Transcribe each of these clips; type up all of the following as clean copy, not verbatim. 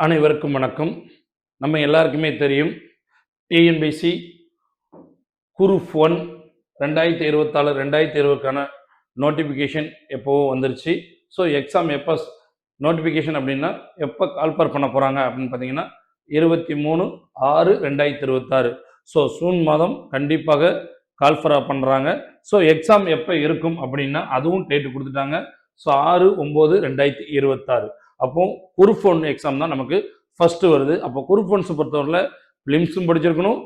அனைவருக்கும் வணக்கம். நம்ம எல்லாருக்குமே தெரியும் டிஎன்பிசி குரூப் 1 2024 2020க்கான நோட்டிஃபிகேஷன் எப்போவோ வந்துருச்சு. ஸோ எக்ஸாம் எப்போ நோட்டிஃபிகேஷன் அப்படின்னா எப்போ கால்ஃபர் பண்ண போகிறாங்க அப்படின்னு பார்த்தீங்கன்னா 23/6/2026. ஸோ ஜூன் மாதம் கண்டிப்பாக கால்ஃபராக பண்ணுறாங்க. ஸோ எக்ஸாம் எப்போ இருக்கும் அப்படின்னா அதுவும் டேட்டு கொடுத்துட்டாங்க. ஸோ 6/9/2026. அப்போ குரூப் 1 எக்ஸாம் தான் நமக்கு ஃபஸ்ட்டு வருது. அப்போ குரூப் 1 பொறுத்தவரையில் ஃபிலிம்ஸும் படிச்சிருக்கணும்,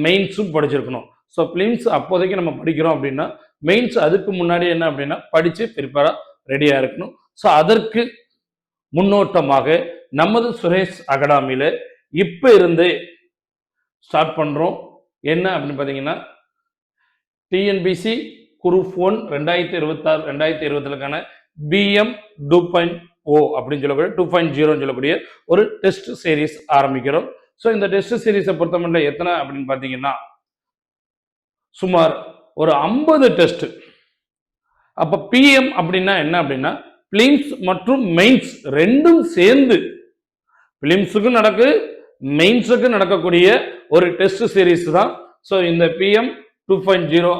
மெயின்ஸும் படிச்சிருக்கணும். ஸோ ஃபிலிம்ஸ் அப்போதைக்கு நம்ம படிக்கிறோம் அப்படின்னா மெயின்ஸ் அதுக்கு முன்னாடி என்ன அப்படின்னா படித்து ப்ரிப்பேராக ரெடியாக இருக்கணும். ஸோ அதற்கு முன்னோட்டமாக நமது சுரேஷ் அகாடமியில் இப்போ இருந்து ஸ்டார்ட் பண்ணுறோம். என்ன அப்படின்னு பார்த்தீங்கன்னா டிஎன்பிசி குரூப் 1 2026 2027க்கான பிஎம் 2.0 அப்படின்னு சொல்லக்கூடிய 2.0 சொல்லக்கூடிய ஒரு டெஸ்ட் சீரீஸ் ஆரம்பிக்கிறோம். ஸோ இந்த டெஸ்ட் சீரீஸை பொறுத்தமட்டில் எத்தனை அப்படின்னு பார்த்தீங்கன்னா சுமார் ஒரு 50 டெஸ்ட். அப்போ பிஎம் அப்படின்னா என்ன அப்படின்னா பிலிம்ஸ் மற்றும் மெயின்ஸ் ரெண்டும் சேர்ந்து பிலிம்ஸுக்கும் நடக்கு மெயின்ஸுக்கும் நடக்கக்கூடிய ஒரு டெஸ்ட் சீரீஸ் தான். ஸோ இந்த பிஎம் 2.0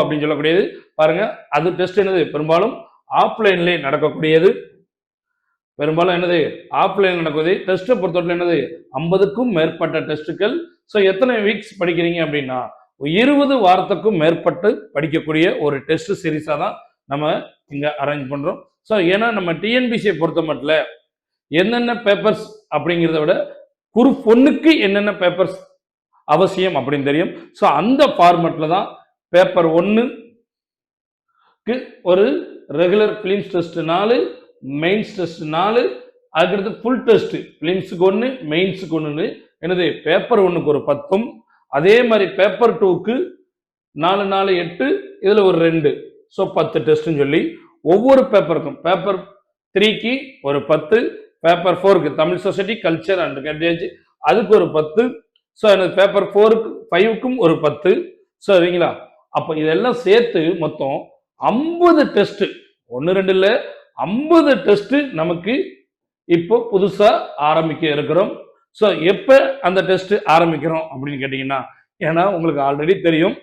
அப்படின்னு சொல்லக்கூடியது பாருங்க. அது டெஸ்ட் என்னது பெரும்பாலும் ஆஃப்லைன்லேயே நடக்கக்கூடியது. பெரும்பாலும் என்னது ஆஃப்லைன் நடக்குது. டெஸ்ட்டை பொறுத்தவரை என்னது 50க்கும் மேற்பட்ட டெஸ்ட்டுகள். ஸோ எத்தனை வீக்ஸ் படிக்கிறீங்க அப்படின்னா 20 வாரத்துக்கும் மேற்பட்டு படிக்கக்கூடிய ஒரு டெஸ்ட் சீரீஸாக தான் நம்ம இங்கே அரேஞ்ச் பண்ணுறோம். ஸோ ஏன்னா நம்ம டிஎன்பிசியை பொறுத்த மட்டும் என்னென்ன பேப்பர்ஸ் அப்படிங்கிறத விட குரூப் 1க்கு என்னென்ன பேப்பர்ஸ் அவசியம் அப்படின்னு தெரியும். ஸோ அந்த ஃபார்மெட்டில் தான் பேப்பர் 1க்கு ஒரு regular films test 4, mains test 4, அதுக்கடுத்து ஃபுல் டெஸ்ட் ஃபிலிம்ஸுக்கு 1 மெயின்ஸுக்கு 1 என்னது பேப்பர் 1க்கு ஒரு 10, அதே மாதிரி பேப்பர் 2க்கு 4 4 8, இதில் ஒரு 2, ஸோ 10 டெஸ்ட்னு சொல்லி ஒவ்வொரு பேப்பருக்கும் பேப்பர் 3க்கு ஒரு 10, பேப்பர் 4க்கு Tamil society culture and heritage அதுக்கு ஒரு 10, ஸோ எனது பேப்பர் 5க்கும் ஒரு 10. ஸோ சரிங்களா? அப்போ இதெல்லாம் சேர்த்து மொத்தம் 50 டெஸ்ட், 1 2 இல்லை 50 டெஸ்ட் நமக்கு இப்போ புதுசாக ஆரம்பிக்க இருக்கிறோம். ஸோ எப்போ அந்த டெஸ்ட் ஆரம்பிக்கிறோம் அப்படின்னு கேட்டிங்கன்னா, ஏன்னா உங்களுக்கு ஆல்ரெடி தெரியும்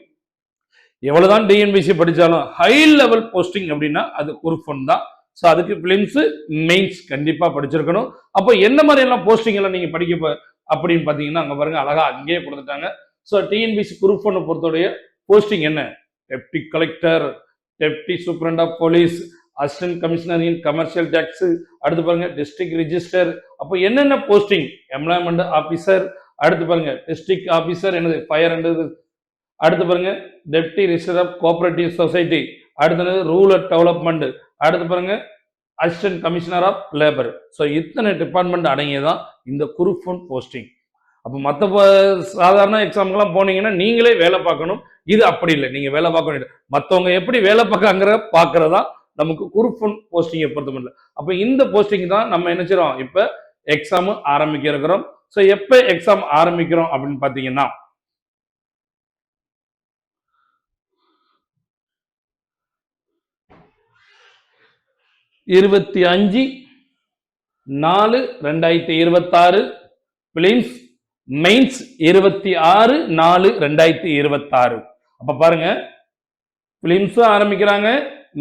எவ்வளோதான் டிஎன்பிசி படித்தாலும் ஹை லெவல் போஸ்டிங் அப்படின்னா அது குரூப் 1 தான். ஸோ அதுக்கு பிலிம்ஸு மெயின்ஸ் கண்டிப்பாக படிச்சிருக்கணும். அப்போ என்ன மாதிரியெல்லாம் போஸ்டிங் எல்லாம் நீங்கள் படிக்க அப்படின்னு பார்த்தீங்கன்னா அங்கே பாருங்க அழகா அங்கேயே கொடுத்துட்டாங்க. ஸோ டிஎன்பிசி குரூப் 1 பொறுத்தவரைய போஸ்டிங் என்ன, deputy collector, deputy superintendent of police, assistant commissioner in commercial tax, அடுத்து பாருங்க டிஸ்ட்ரிக்ட் ரிஜிஸ்டர். அப்போ என்னென்ன போஸ்டிங், எம்ப்ளாய்மெண்ட் ஆஃபீஸர், அடுத்து பாருங்க டிஸ்ட்ரிக்ட் ஆஃபீஸர் என்னது ஃபயர் அண்ட், அடுத்து பாருங்க deputy register of cooperative society, அடுத்தது ரூரல் டெவலப்மெண்ட், அடுத்து பாருங்க assistant commissioner of labour. So இத்தனை டிபார்ட்மெண்ட் அடங்கியதான் இந்த குரூப் 1 போஸ்டிங். அப்போ மற்ற சாதாரண எக்ஸாமுக்கெல்லாம் போனீங்கன்னா நீங்களே வேலை பார்க்கணும். இது அப்படி இல்லை, நீங்கள் வேலை பார்க்க வேண்டியது மற்றவங்க எப்படி வேலை பார்க்கறதா நமக்கு குரூப் 1 போஸ்டிங்கை பொறுத்த முடியல. அப்போ இந்த போஸ்டிங் தான் நம்ம என்ன செய்யறோம், இப்போ எக்ஸாம் ஆரம்பிக்க இருக்கிறோம். ஸோ எப்போ எக்ஸாம் ஆரம்பிக்கிறோம் அப்படின்னு பார்த்தீங்கன்னா 25/4/2026, பிலிம்ஸ் மெயின்ஸ் 26/4/2026. அப்ப பாருங்க பிலிம்ஸும் ஆரம்பிக்கிறாங்க,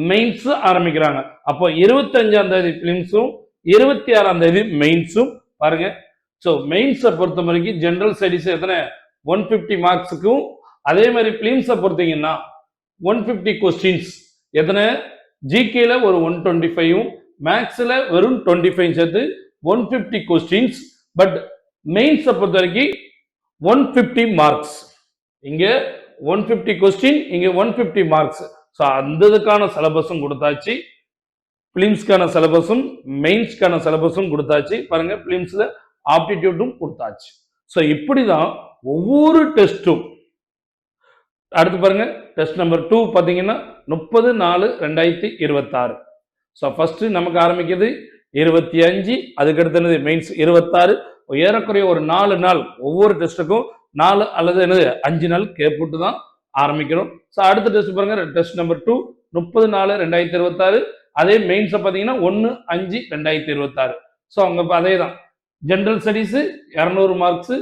மெயின்ஸும் ஆரம்பிக்கிறாங்க. அப்போ 25ஆம் தேதி பிலிம்ஸும் 26ஆம் தேதி மெயின்ஸும் பாருங்க. ஸோ மெயின்ஸை பொறுத்த வரைக்கும் ஜெனரல் ஸ்டடிஸ் எத்தனை 150 மார்க்ஸுக்கும், அதே மாதிரி பிலிம்ஸை பொறுத்தீங்கன்னா 150 கொஸ்டின்ஸ் எத்தனை, ஜிகேல ஒரு 125, மேக்ஸ்ல வெறும் 25 சேர்த்து 150 கொஸ்டின்ஸ். பட் மெயின்ஸை பொறுத்த வரைக்கும் 150 மார்க்ஸ். இங்க 150 கொஸ்டின், இங்க 150 மார்க்ஸ். ஸோ அந்த இதுக்கான சிலபஸும் கொடுத்தாச்சு, பிலிம்ஸ்க்கான சிலபஸும் மெயின்ஸ்க்கான சிலபஸும் கொடுத்தாச்சு. பாருங்க பிலிம்ஸ்ல ஆப்டிடியூடும் கொடுத்தாச்சு. ஸோ இப்படிதான் ஒவ்வொரு டெஸ்ட்டும். அடுத்து பாருங்க டெஸ்ட் நம்பர் 2 பார்த்தீங்கன்னா 30/4/2026. ஸோ ஃபர்ஸ்ட் நமக்கு ஆரம்பிக்கிறது 25, அதுக்கு அடுத்தது மெயின்ஸ் 26. ஏறக்குறைய ஒரு 4 நாள் ஒவ்வொரு டெஸ்ட்டுக்கும் 4 அல்லது என்னது 5 நாள் கேப்புட்டு தான் ஆரம்பிக்கிறோம். ஸோ அடுத்த டெஸ்ட் பாருங்க டெஸ்ட் நம்பர் 2 30/4/2026. அதே மெயின்ஸை பார்த்தீங்கன்னா 1/5/2026. ஸோ அங்கே அதே தான் ஜெனரல் ஸ்டடீஸ் 200 மார்க்ஸ்,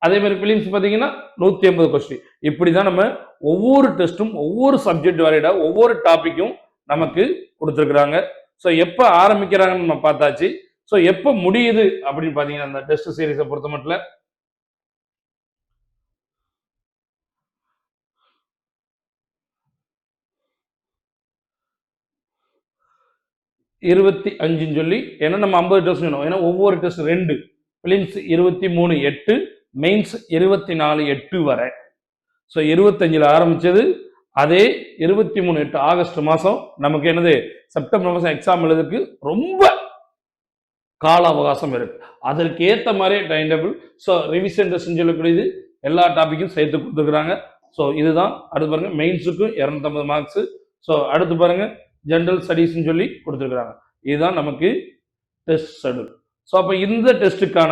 அதே மாதிரி பிலிம்ஸ் பார்த்தீங்கன்னா 150 கொஸ்டின். இப்படி தான் நம்ம ஒவ்வொரு டெஸ்ட்டும் ஒவ்வொரு சப்ஜெக்ட் வரையிட ஒவ்வொரு டாபிக்கும் நமக்கு கொடுத்துருக்குறாங்க. ஸோ எப்போ ஆரம்பிக்கிறாங்கன்னு நம்ம பார்த்தாச்சு. ஸோ எப்போ முடியுது அப்படின்னு பார்த்தீங்கன்னா அந்த டெஸ்ட் சீரீஸை பொறுத்த மட்டும் 25 சொல்லி, ஏன்னா நம்ம 50 டெஸ்ட் வேணும். ஏன்னா ஒவ்வொரு டெஸ்ட் 2 பிலிம்ஸ் 23/8, மெயின்ஸ் 24/8 வரை. ஸோ 25ல் ஆரம்பிச்சது, அதே 23/8 ஆகஸ்ட் மாதம் நமக்கு என்னது செப்டம்பர் மாதம் எக்ஸாம் எழுதுக்கு ரொம்ப கால அவகாசம் இருக்கு. அதற்கு ஏற்ற மாதிரி time table. So revision test சொல்லக்கூடியது எல்லா டாபிக்கும் சேர்த்து கொடுத்துருக்குறாங்க. ஸோ இதுதான். அடுத்து பாருங்க மெயின்ஸுக்கும் 250 மார்க்ஸ். ஸோ அடுத்து பாருங்க ஜெனரல் ஸ்டடீஸ்ன்னு சொல்லி கொடுத்துருக்குறாங்க. இதுதான் நமக்கு டெஸ்ட் ஷெட்யூல். ஸோ அப்போ இந்த டெஸ்ட்டுக்கான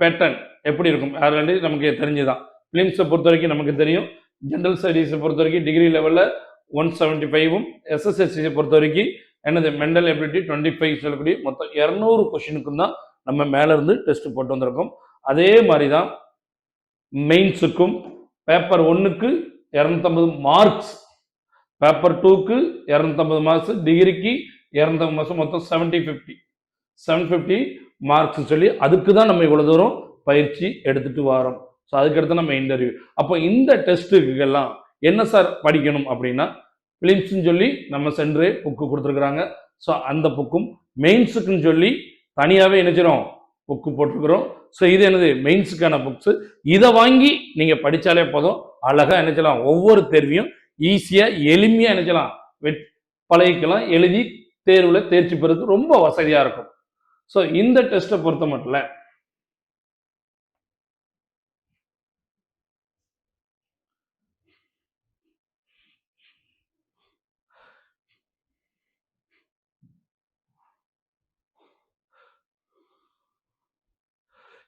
பேட்டர்ன் எப்படி இருக்கும் ஆல்ரெடி நமக்கு தெரிஞ்சுதான். பிலிம்ஸை பொறுத்த வரைக்கும் நமக்கு தெரியும். ஜெனரல் ஸ்டடீஸை பொறுத்த வரைக்கும் டிகிரி லெவலில் 175ம், எஸ்எஸ்எல்சியை பொறுத்த வரைக்கும் என்னது மென்டல் எபிலிட்டி 25 சொல்லக்கூடிய மொத்தம் 200 கொஸ்டினுக்கும் தான் நம்ம மேலே இருந்து டெஸ்ட் போட்டு வந்திருக்கோம். அதே மாதிரி தான் மெயின்ஸுக்கும் பேப்பர் 1க்கு 250 மார்க்ஸ், பேப்பர் 2க்கு 250 மார்க்ஸ், டிகிரிக்கு 250 மார்க்ஸ், மொத்தம் 750 மார்க்ஸ் சொல்லி அதுக்கு தான் நம்ம இவ்வளோ தூரம் பயிற்சி எடுத்துட்டு வரோம். ஸோ அதுக்கடுத்து நம்ம இன்டர்வியூ. அப்போ இந்த டெஸ்ட்டுக்கெல்லாம் என்ன சார் படிக்கணும் அப்படின்னா பிலிம்ஸ்ன்னு சொல்லி நம்ம சென்று புக்கு கொடுத்துருக்குறாங்க. ஸோ அந்த புக்கும் மெயின்ஸுக்குன்னு சொல்லி தனியாகவே நினைச்சிடும் புக்கு போட்டிருக்கிறோம். ஸோ இது என்னது மெயின்ஸுக்கான புக்ஸு. இதை வாங்கி நீங்கள் படித்தாலே போதும், அழகாக நினைச்சலாம் ஒவ்வொரு தேர்வையும் ஈஸியாக எளிமையாக நினைச்சலாம் பழகிக்கலாம், எழுதி தேர்வில் தேர்ச்சி பெறுறதுக்கு ரொம்ப வசதியாக இருக்கும். ஸோ இந்த டெஸ்ட்டை பொறுத்த மட்டும்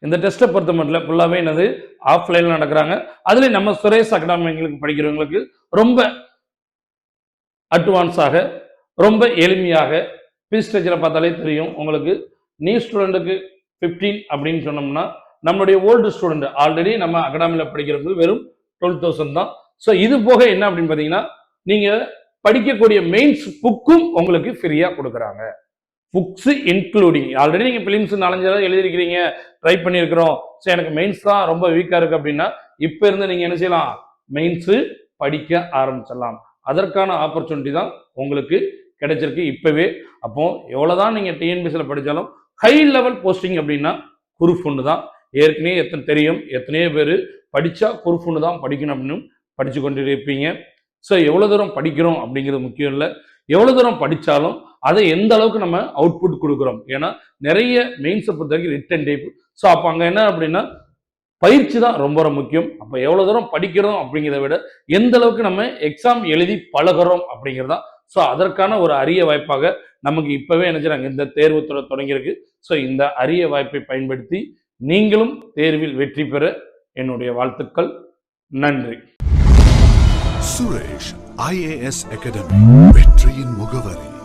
இந்த டெஸ்ட்டை பொறுத்த மட்டும் ஃபுல்லாகவே என்னது ஆஃப்லைனில் நடக்கிறாங்க. அதுலேயும் நம்ம சுரேஷ் அகாடமிகளுக்கு படிக்கிறவங்களுக்கு ரொம்ப அட்வான்ஸாக ரொம்ப எளிமையாக ஃபீஸ் ஸ்ட்ரக்சரை பார்த்தாலே தெரியும் உங்களுக்கு. நியூ ஸ்டூடெண்ட்டுக்கு 15 அப்படின்னு சொன்னோம்னா நம்மளுடைய ஓல்டு ஸ்டூடெண்ட் ஆல்ரெடி நம்ம அகாடமியில் படிக்கிறவங்களுக்கு வெறும் 12,000 தான். ஸோ இது போக என்ன அப்படின்னு பார்த்தீங்கன்னா நீங்கள் படிக்கக்கூடிய மெயின்ஸ் புக்கும் உங்களுக்கு ஃப்ரீயாக கொடுக்குறாங்க. புக்ஸ் இன்க்ளூடிங் ஆல்ரெடி நீங்கள் பிலிம்ஸ் 4-5 எழுதிருக்கிறீங்க, ட்ரை பண்ணியிருக்கிறோம், ஸோ எனக்கு மெயின்ஸ் தான் ரொம்ப வீக்காக இருக்குது அப்படின்னா இப்போ இருந்து நீங்கள் என்ன செய்யலாம், மெயின்ஸு படிக்க ஆரம்பிச்சிடலாம். அதற்கான ஆப்பர்ச்சுனிட்டி தான் உங்களுக்கு கிடைச்சிருக்கு இப்போவே. அப்போ எவ்வளோதான் நீங்கள் டிஎன்பிசியில் படித்தாலும் ஹை லெவல் போஸ்டிங் அப்படின்னா குரூப் 1 தான். ஏற்கனவே தெரியும் எத்தனையோ பேர் படித்தா குரூப் 1 தான் படிக்கணும் அப்படின்னு படித்து கொண்டு இருப்பீங்க. ஸோ எவ்வளோ தூரம் படிக்கிறோம் அப்படிங்கிறது முக்கியம் இல்லை, எவ்வளோ தூரம் படித்தாலும் அதை எந்த அளவுக்கு நம்ம அவுட்புட் கொடுக்குறோம். ஏன்னா நிறைய மெயின்ஸை பொறுத்த வரைக்கும் ரிட்டன் டைப். ஸோ அப்போ அங்கே என்ன அப்படின்னா பயிற்சி தான் ரொம்ப ரொம்ப முக்கியம். அப்போ எவ்வளோ தூரம் படிக்கிறோம் அப்படிங்கிறத விட எந்த அளவுக்கு நம்ம எக்ஸாம் எழுதி பழகிறோம் அப்படிங்கிறது தான். ஸோ அதற்கான ஒரு அரிய வாய்ப்பாக நமக்கு இப்போவே நினைச்சாங்க இந்த தேர்வு தொடங்கியிருக்கு. ஸோ இந்த அரிய வாய்ப்பை பயன்படுத்தி நீங்களும் தேர்வில் வெற்றி பெற என்னுடைய வாழ்த்துக்கள். நன்றி. சுரேஷ் IAS அகாடமி, வெற்றியின் முகவரி.